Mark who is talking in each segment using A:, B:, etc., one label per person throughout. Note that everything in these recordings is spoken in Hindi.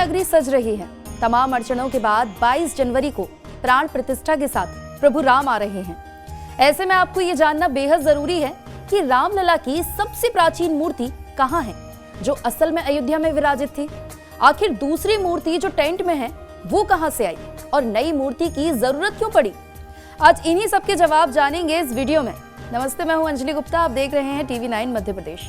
A: नगरी सज रही है। तमाम अड़चनों के बाद 22 जनवरी को प्राण प्रतिष्ठा के साथ प्रभु राम आ रहे हैं। ऐसे में आपको ये जानना बेहद जरूरी है कि रामलला की सबसे प्राचीन मूर्ति कहाँ है, जो असल में अयोध्या में विराजित थी। आखिर दूसरी मूर्ति जो टेंट में है वो कहाँ से आई और नई मूर्ति की जरूरत क्यों पड़ी? आज इन्हीं सब के जवाब जानेंगे इस वीडियो में। नमस्ते, मैं हूं अंजलि गुप्ता, आप देख रहे हैं टीवी 9 मध्य प्रदेश।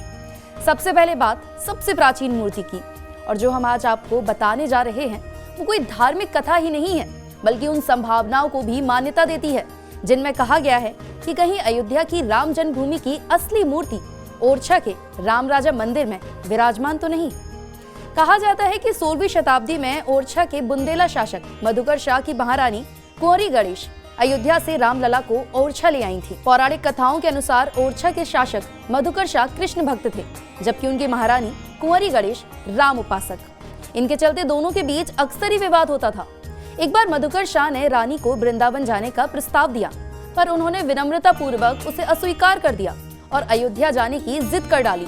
A: सबसे पहले बात सबसे प्राचीन मूर्ति की, और जो हम आज आपको बताने जा रहे हैं वो कोई धार्मिक कथा ही नहीं है, बल्कि उन संभावनाओं को भी मान्यता देती है जिनमें कहा गया है कि कहीं अयोध्या की राम जन्मभूमि की असली मूर्ति ओरछा के राम राजा मंदिर में विराजमान तो नहीं। कहा जाता है कि 16वीं शताब्दी में ओरछा के बुंदेला शासक मधुकर शाह की महारानी कुंवरी गणेश अयोध्या से रामलला को ओरछा ले आई थी। पौराणिक कथाओं के अनुसार ओरछा के शासक मधुकर शाह कृष्ण भक्त थे, जबकि उनकी महारानी कुंवरी गणेश राम उपासक। इनके चलते दोनों के बीच अक्सर ही विवाद होता था। एक बार मधुकर शाह ने रानी को वृंदावन जाने का प्रस्ताव दिया, पर उन्होंने विनम्रता पूर्वक उसे अस्वीकार कर दिया और अयोध्या जाने की जिद कर डाली।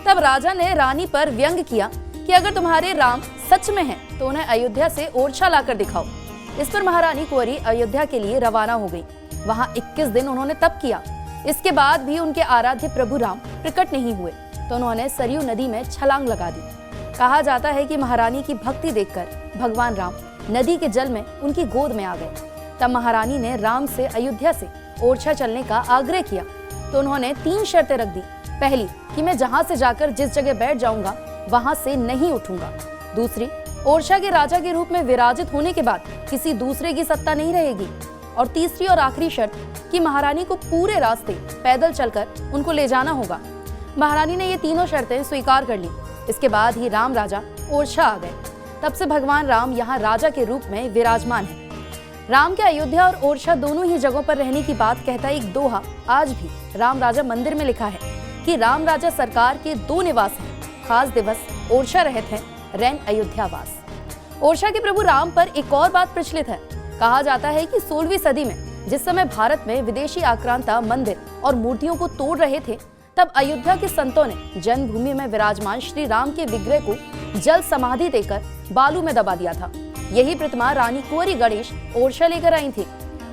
A: तब राजा ने रानी पर व्यंग किया कि अगर तुम्हारे राम सच में हैं, तो उन्हें अयोध्या से ओरछा लाकर दिखाओ। इस पर महारानी कुंवरी अयोध्या के लिए रवाना हो गई। वहां 21 दिन उन्होंने तप किया। इसके बाद भी उनके आराध्य प्रभु राम प्रकट नहीं हुए, तो उन्होंने सरयू नदी में छलांग लगा दी। कहा जाता है कि महारानी की भक्ति देखकर भगवान राम नदी के जल में उनकी गोद में आ गए। तब महारानी ने राम से अयोध्या से ओरछा चलने का आग्रह किया, तो उन्होंने 3 शर्तें रख दी। पहली कि मैं जहां से जाकर जिस जगह बैठ जाऊंगा वहां से नहीं उठूंगा। दूसरी, ओरछा के राजा के रूप में विराजित होने के बाद किसी दूसरे की सत्ता नहीं रहेगी। और तीसरी और आखिरी शर्त कि महारानी को पूरे रास्ते पैदल चलकर उनको ले जाना होगा। महारानी ने ये तीनों शर्तें स्वीकार कर ली। इसके बाद ही राम राजा ओरछा आ गए। तब से भगवान राम यहाँ राजा के रूप में विराजमान है। राम के अयोध्या और ओरछा दोनों ही जगहों पर रहने की बात कहता एक दोहा आज भी राम राजा मंदिर में लिखा है कि राम राजा सरकार के 2 निवास हैं, खास दिवस ओरछा रहत है, रैन अयोध्या वास। ओरछा के प्रभु राम पर एक और बात प्रचलित है। कहा जाता है कि 16वीं सदी में जिस समय भारत में विदेशी आक्रांता मंदिर और मूर्तियों को तोड़ रहे थे, तब अयोध्या के संतों ने जन्मभूमि में विराजमान श्री राम के विग्रह को जल समाधि देकर बालू में दबा दिया था। यही प्रतिमा रानी कुंवरी गणेश ओरछा लेकर आई थी।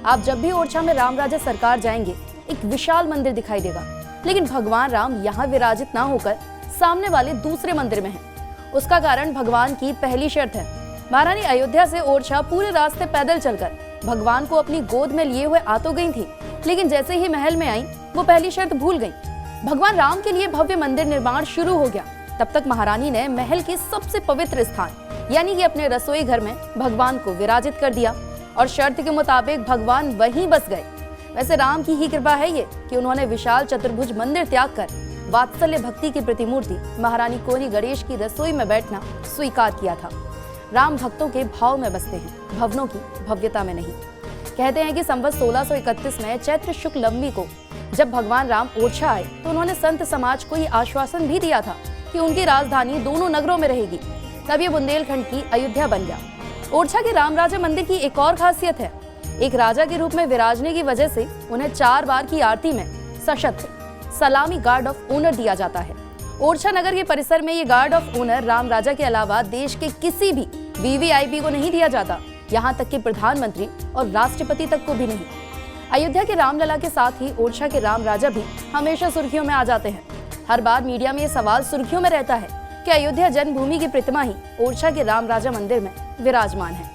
A: आप जब भी ओरछा में राम राजा सरकार जाएंगे, एक विशाल मंदिर दिखाई देगा, लेकिन भगवान राम यहाँ विराजित न होकर सामने वाले दूसरे मंदिर में हैं। उसका कारण भगवान की पहली शर्त है। महारानी अयोध्या से ओरछा पूरे रास्ते पैदल चलकर भगवान को अपनी गोद में लिए हुए आ तो गई थी, लेकिन जैसे ही महल में आई वो पहली शर्त भूल गई। भगवान राम के लिए भव्य मंदिर निर्माण शुरू हो गया। तब तक महारानी ने महल के सबसे पवित्र स्थान यानी कि अपने रसोई घर में भगवान को विराजित कर दिया और शर्त के मुताबिक भगवान वहीं बस गए। वैसे राम की ही कृपा है ये कि उन्होंने विशाल चतुर्भुज मंदिर त्याग कर वात्सल्य भक्ति की प्रतिमूर्ति महारानी कुंवरी गणेश की रसोई में बैठना स्वीकार किया था। राम भक्तों के भाव में बसते हैं, भवनों की भव्यता में नहीं। कहते हैं कि संवत 1631 में चैत्र शुक्ल नवमी को जब भगवान राम ओरछा आए, तो उन्होंने संत समाज को ये आश्वासन भी दिया था कि उनकी राजधानी दोनों नगरों में रहेगी। तब ये बुंदेलखंड की अयोध्या बन गया। ओरछा के राम राजा मंदिर की एक और खासियत है, एक राजा के रूप में विराजने की वजह से उन्हें 4 बार की आरती में सशस्त्र सलामी गार्ड ऑफ ऑनर दिया जाता है। ओरछा नगर के परिसर में ये गार्ड ऑफ ऑनर राम राजा के अलावा देश के किसी भी वीवीआईपी को नहीं दिया जाता, यहाँ तक कि प्रधानमंत्री और राष्ट्रपति तक को भी नहीं। अयोध्या के रामलला के साथ ही ओरछा के राम राजा भी हमेशा सुर्खियों में आ जाते हैं। हर बार मीडिया में ये सवाल सुर्खियों में रहता है कि अयोध्या जन्मभूमि की प्रतिमा ही ओरछा के राम राजा मंदिर में विराजमान है।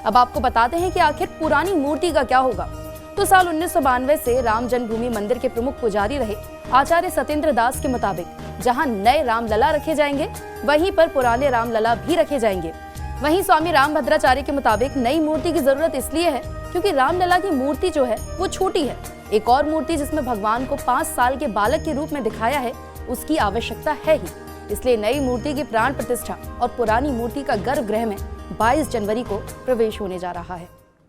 A: अब आपको बताते हैं कि आखिर पुरानी मूर्ति का क्या होगा। तो साल 1992 से राम जन्मभूमि मंदिर के प्रमुख पुजारी रहे आचार्य सत्येंद्र दास के मुताबिक जहां नए रामलला रखे जाएंगे, वहीं पर पुराने रामलला भी रखे जाएंगे। वहीं स्वामी रामभद्राचार्य के मुताबिक नई मूर्ति की जरूरत इसलिए है क्योंकि रामलला की मूर्ति जो है वो छोटी है। एक और मूर्ति जिसमें भगवान को 5 साल के बालक के रूप में दिखाया है, उसकी आवश्यकता है ही। इसलिए नई मूर्ति की प्राण प्रतिष्ठा और पुरानी मूर्ति का गर्भगृह में 22 जनवरी को प्रवेश होने जा रहा है।